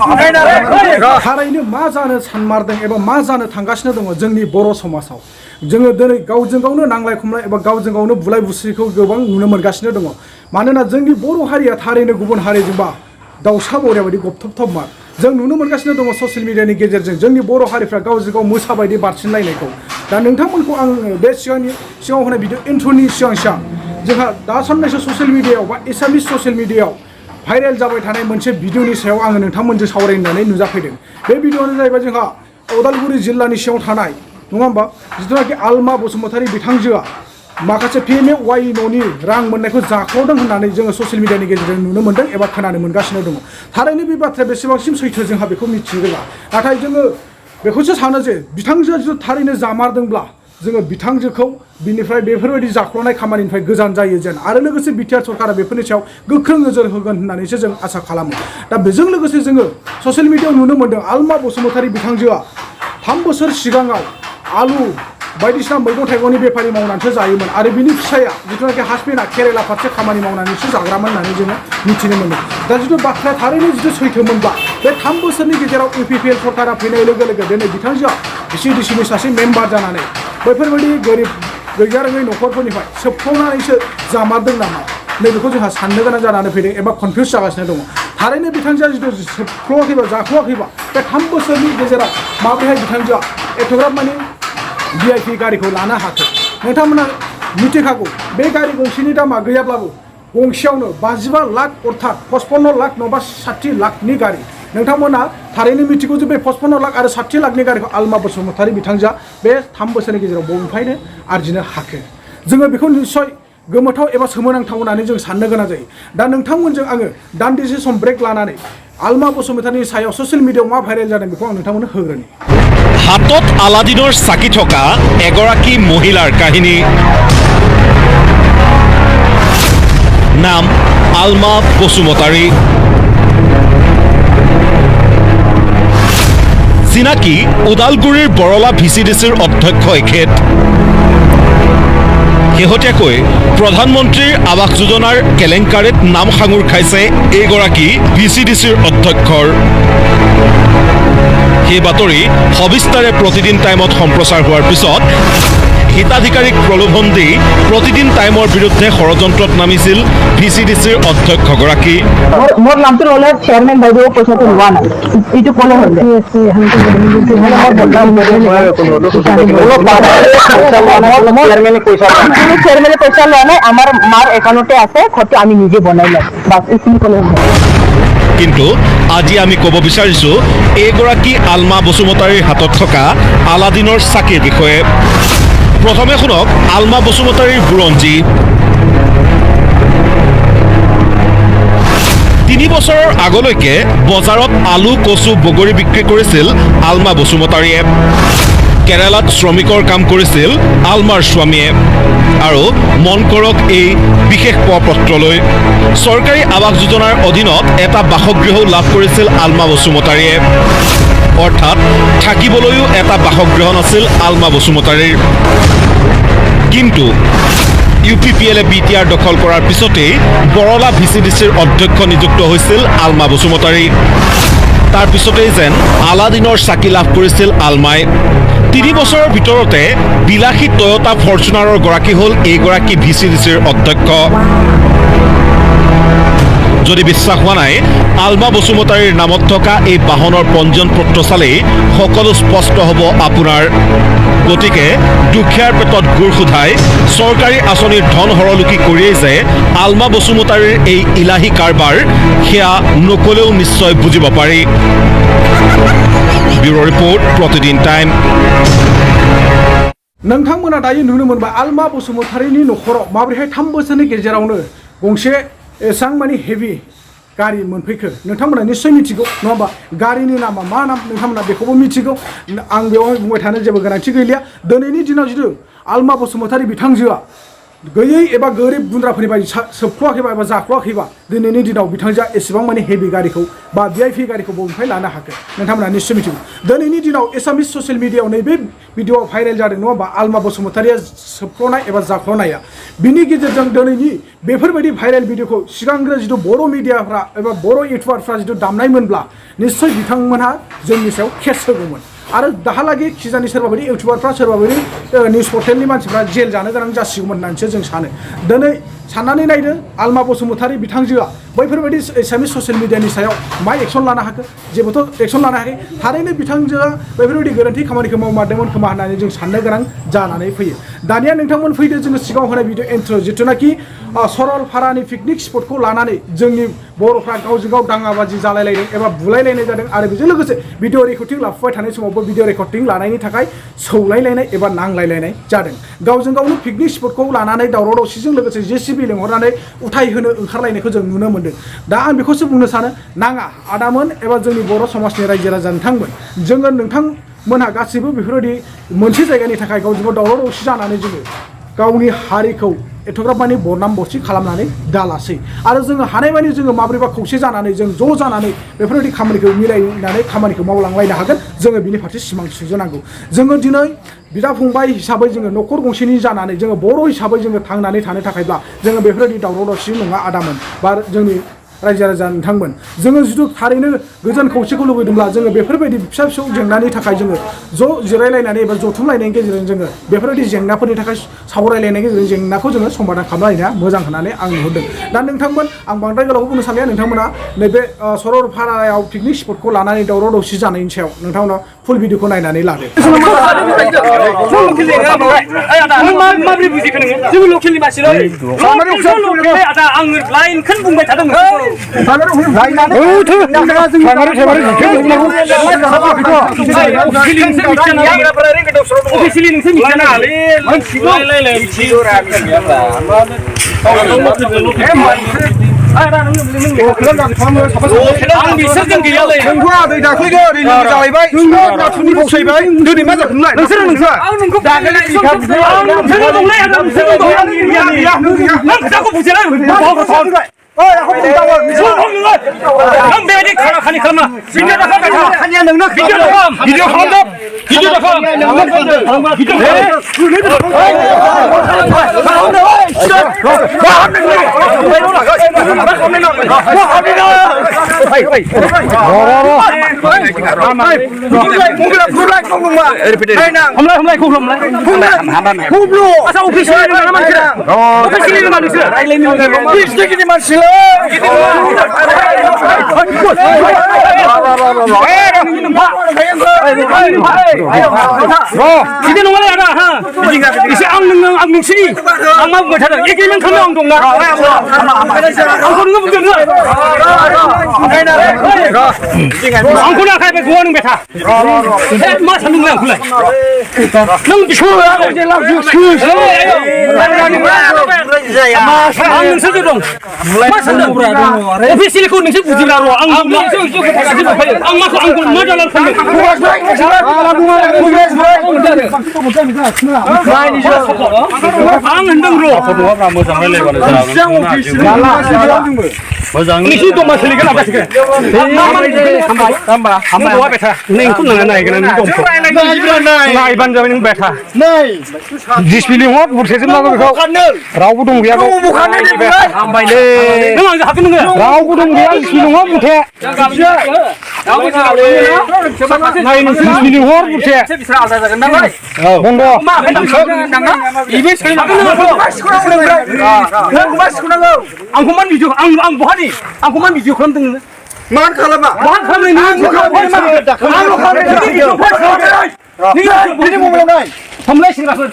थारैनो मा जानो सानमारदों एबा मा जानो थांगासिनो दङ जोंनि बर' समाजाव जोङो दिनै गावजों गावनो नांलाय खमलाय एबा गावजों गावनो बुलाय बुसिखौ गोबां नुनो मोनगासिनो दङ मानोना जोंनि बर' हारिया थारैनो गुबुन हारिजोंबा दाउसा बरिया बायदि गबथबथबमार जों नुनो मोनगासिनो दङ ससियेल मिडियानि गेजेरजों जोंनि बर' हारिफ्रा गावजों गाव मोसा बायदि बारसिनलायनायखौ दा नोंथांमोनखौ आं बे सिगाङाव होनाय भिडिअ इन्ट्र'नि सिगां जोंहा दासाननैसो ससियेल मिडियायाव बा एसामिस ससियेल मिडियायाव भाइरेल जाबाय थानाय मोनसे भिडिअनि सायाव आङो नोंथांमोनजों सावरायनानै नुजाफैदों बे भिडिअआनो जाहैबाय जोंहा उदालगुरि जिल्लानि सिङाव थानाय नङा होमबा जिथुनाखि आलमा बसुमतारी बिथांजोआ माखासे PMAY न'नि रां मोननायखौ जाख्ल'दों होननानै जोङो ससियेल मिडियानि गेजेरजों नुनो मोनदों एबा खोनानो मोनगासिनो दङ थारैनो बे बाथ्राया बेसेबांसिम सैथो जोंहा बेखौ मिथिनो रोङा नाथाय जोङो बेखौसो सानो जे बिथांजोआ जुदि थारैनो जामारदोंब्ला जोङो बिथांजोखौ बिनिफ्राय बेफोरबायदि जाख्ल'नाय खामानिनिफ्राय गोजान जायो जेन आरो लोगोसे बिटिआर सरकारा बेफोरनि सायाव गोख्रों नोजोर होगोन होननानैसो जों आसा खालामो दा बेजों लोगोसे जोङो ससियेल मिडियायाव नुनो मोनदों आलमा बसुमतारी बिथांजोआ 3 बोसोर सिगाङाव आलु बायदिसिना मैगं थाइगंनि बेफारि मावनानैसो जायोमोन आरो बिनि फिसाया जिथुनाखि हासबेन्डआ केरेला फारसे खामानि मावनानैसो जाग्रामोन होननानै जोङो मिथिनो मोनो दा जिथु बाथ्राया थारैनो जुदि सैथोमोनब्ला बे 3 बोसोरनि गेजेराव UPPL सरकारा फैनाय लोगो लोगो दिनै बिथांजोआ CDCनि सासे मेम्बार जानानै बैफोरबायदि गोरिब गैजारोङै न'खरफोरनिफ्राय सोबखावनानैसो जामारदों नामा नैबेखौ जोंहा साननो गोनां जानानै फैदों एबा कनफिउस जागासिनो दङ थारैनो बिथांजोआ जिथु सोबख्ल'वाखैबा जाख्ल'वाखैबा बे 3 बोसोरनि गेजेराव माबोरैहाय बिथांजोआ एथ'ग्राब माने VIP गारिखौ लानो हाखो नोंथांमोना मिथिखागौ बे गारि गंसेनि दामा गैयाब्लाबो गंसेयावनो 55 लाख अर्थात 55 लाख नङाबा 60 लाखनि गारि नोंथांमोना थारैनो मिथिगौ जे बे 55 लाख आरो 60 लाखनि गारिखौ आलमा बसुमतारी बिथांजोआ बे 3 बोसोरनि गेजेराव बबेनिफ्रायनो आरजिनो हाखो जोङो बेखौ निस्सय गोमोथाव एबा सोमोनांथाव होननानै जों साननो गोनां जायो दा नोंथांमोनजों आङो दान्दिसे सम ब्रेक लानानै आलमा बसुमतारीनि सायाव ससियेल मिडियायाव मा भाइरेल जादों बेखौ आं नोंथांमोननो होग्रोनि हातत আলাদিনৰ চাকি থকা এগৰাকী মহিলাৰ কাহিনী নাম আলমা বসুমতাৰী চিনাকি ওদালগুৰিৰ বৰলা VCDCৰ অধ্যক্ষ এখেত শেহতীয়াকৈ প্ৰধানমন্ত্ৰীৰ আৱাস যোজনাৰ কেলেংকাৰীত নাম সাঙুৰ খাইছে এইগৰাকী VCDCৰ অধ্যক্ষৰ এই বাতৰি সবিস্তাৰে প্ৰতিদিন টাইমত সম্প্ৰচাৰ হোৱাৰ পিছত হিতাধিকাৰীক প্ৰলোভন দি প্ৰতিদিন টাইমৰ বিৰুদ্ধে ষড়যন্ত্ৰত নামিছিল VCDCৰ অধ্যক্ষগৰাকী মোৰ নামটো হ'লে চেয়াৰমেন বাইদেউ পইচাটো লোৱা নাই এইটো ক'লে হ'ল চেয়াৰমেনে পইচা লোৱা নাই আমাৰ মাৰ একাউণ্টতে আছে ঘৰটো আমি নিজে বনাই ল'ম বাছ এইখিনি ক'লে হ'ল কিন্তু আজি আমি ক'ব বিচাৰিছো এইগৰাকী আলমা বসুমতাৰীৰ হাতত থকা আলাদিনৰ চাকিৰ বিষয়ে প্ৰথমে শুনক আলমা বসুমতাৰীৰ বুৰঞ্জী 3 বছৰৰ আগলৈকে বজাৰত আলু কচু বগৰী বিক্ৰী কৰিছিল আলমা বসুমতাৰীয়ে কেৰালাত শ্ৰমিকৰ কাম কৰিছিল আলমাৰ স্বামীয়ে আৰু মন কৰক এই বিশেষ পত্ৰলৈ চৰকাৰী আৱাস যোজনাৰ অধীনত এটা বাসগৃহ লাভ কৰিছিল আলমা বসুমতাৰীয়ে অৰ্থাৎ থাকিবলৈও এটা বাসগৃহ নাছিল আলমা বসুমতাৰীৰ কিন্তু UPPLে BTR দখল কৰাৰ পিছতেই বৰলা VCDCৰ অধ্যক্ষ নিযুক্ত হৈছিল আলমা বসুমতাৰী তাৰ পিছতেই যেন আলাদিনৰ চাকি লাভ কৰিছিল আলমাই 3 বছৰৰ ভিতৰতে বিলাসী টয়োটা ফৰচুনাৰৰ গৰাকী হ'ল এইগৰাকী VCDCৰ অধ্যক্ষ যদি বিশ্বাস হোৱা নাই আলমা বসুমতাৰীৰ নামত থকা এই বাহনৰ পঞ্জীয়ন পত্ৰ চালেই সকলো স্পষ্ট হ'ব আপোনাৰ গতিকে দুখীয়াৰ পেটত গুৰ সোধাই চৰকাৰী আঁচনিৰ ধন হৰলুকি কৰিয়েই যে আলমা বসুমতাৰীৰ এই ইলাহী কাৰবাৰ সেয়া নকলেও নিশ্চয় বুজিব পাৰি ব্যুৰ' ৰিপৰ্ট প্ৰতিদিন টাইম नोंथांमोना दायो नुनो मोनबाय आलमा बसुमतारीनि न'खराव माबोरैहाय 3 बोसोरनि गेजेरावनो गंसे एसां माने हेभि गारि मोनफैखो नोंथांमोना निश्चय मिथिगौ नङा होमबा गारिनि नामा मा नाम नोंथांमोना बेखौबो मिथिगौ आं बेवहाय बुंबाय थानो जेबो गोनांथि गैलिया दिनैनि दिनाव जुदि आलमा बसुमतारी बिथांजोआ गैयै एबा गोरिब गुन्द्राफोरनि बायदि सोबख्ल'आखैबा एबा जाख्ल'आखैबा दिनैनि दिनाव बिथांजोआ एसेबां माने हेभि गारिखौ बा VIP गारिखौ बबेनिफ्राय लानो हाखो नोंथांमोना निश्चय मिथिगौ दिनैनि दिनाव एसामिस ससियेल मिडियाआव नैबे भिडिअ भाइरेल जादों नङा होमबा आलमा बसुमतारिया सोबख्ल'नाय एबा जाख्ल'नाया बिनि गेजेरजों दिनैनि बेफोरबायदि भाइरेल भिडिअखौ सिगांग्रो जिथु बर' मिडियाफ्रा एबा बर' इउटुबारफ्रा जिथु दामनायमोनब्ला निश्चय बिथांमोनहा जोंनि सायाव केस होगौमोन आरो दाहालागै खिजानि सोरबा बायदि इउटुबारफ्रा सोरबा बायदि निउस पर्टेलनि मानसिफ्रा जेल जानो गोनां जासिगौमोन होननानैसो जों सानो दिनै साननानै नायदो आलमा बसुमतारि बिथांजोआ बैफोरबायदि एसामिस ससियेल मिडियानि सायाव मा एक्सन लानो हाखो जेबोथ' एक्सन लानो हायाखै थारैनो बिथांजोआ बैफोरबायदि गोरोन्थि खामानिखौ मावमारदोंमोन खोमा होननानै जों साननो गोनां जानानै फैयो दानिया नोंथांमोन फैदो जोङो सिगाङाव होनाय भिडिअ इन्ट्र जिथुनाखि सरलपारानि पिकनिक स्पटखौ लानानै जोंनि बर'फ्रा गावजों गाव दाङाबाजि जालायलायदों एबा बुलायलायनाय जादों आरो बेजों लोगोसे भिडिअ रेकर्डिं लाफुबाय थानाय समावबो भिडिअ रेकर्डिं लानायनि थाखाय सौलायलायनाय एबा नांलायलायनाय जादों गावजों गावनो पिकनिक स्पटखौ लानानै दावराव दावसिजों लोगोसे JCB लेंहरनानै उथाय होनो ओंखारलायनायखौ जों नुनो मोन्दों दा आं बेखौसो बुंनो सानो नाङा आदामोन एबा जोंनि बर' समाजनि रायजो राजा नोंथांमोन जोङो नोंथांमोनहा गासैबो बेफोरबायदि मोनसे जायगानि थाखाय गावजों गाव दावराव दावसि जानानै जोङो गावनि हारिखौ एथ'ग्राब माने बरनाम बरसि खालामनानै दालासै आरो जोङो हानायमानि जोङो माब्रैबा खौसे जानानै जों ज' जानानै बेफोरबायदि खामानिखौ मिलायनानै खामानिखौ मावलांलायनो हागोन जोङो बिनि फारसे सिमां सुजुनांगौ जोङो दिनै बिदा फंबाय हिसाबै जोङो न'खर गंसेनि जानानै जोङो बर' हिसाबै जोङो थांनानै थानो थाखायब्ला जोङो बेफोरबायदि दावराव दावसि नङा आदामोन बा जोंनि रायजो राजा नोंथांमोन जोङो जुदि थारैनो गोजोन खौसेखौ लुबैदोंब्ला जोङो बेफोरबायदि फिसा फिसौ जेंनानि थाखाय जोङो ज' जिरायलायनानै एबा जथुमलायनायनि गेजेरजों जोङो बेफोरबायदि जेंनाफोरनि थाखाय सावरायलायनायनि गेजेरजों जेंनाखौ जोङो समाधान खालामलायनाया मोजां होननानै आं नुहुरदों दा नोंथांमोन आं बांद्राय गोलावखौ बुंनो सानलिया नोंथांमोना नैबे सरलपारायाव पिकनिक स्पटखौ लानानै दावराव दावसि जानायनि सायाव नोंथांमोना फुल भिडिअखौ नायनानै लादो माबोरै बुजिखो नोङो जों लकेलनि मानसि आं लाइनखौनो बुंबाय थादोंमोन बिसोरजों गैयालै जाहैबाय दिनै मा जाखो नोंसोर Ang bedik kani kalma. Video dah kau kata. Hanya nengna video dah kam. Video kam. Video dah kam. Video Kita nunggu ada ha. Isi ang sini. Ang mau berada. Ini kita kami ang dong nak. Ang kau nunggu betul tak? Ang kau nak kaya bergua nung beta. Mas nung lang kulai. Nung bisua. Ang sejuk dong. Mas nung. Ofisi ni kau nunggu bujuk lalu. Ang masuk ang kau mana lalu kami. Ang hendang bro. Ini sih tu masih lagi apa sih? Tambah. Buat beta. Neng pun naik kan ni tompo. Naik banjir ni beta. Display hot bersih semua kau. Rau budung dia. Bukan ni. Ambai le. Neng angkat hati neng. Rau budung dia display hot bersih. Naik ni display hot bersih. Bondo. Ibu saya Aku man video, ang buhani, aku man video kan teng. Man kalama. Man kalama ni. Ini mau melongai. Pemulai sih rasa.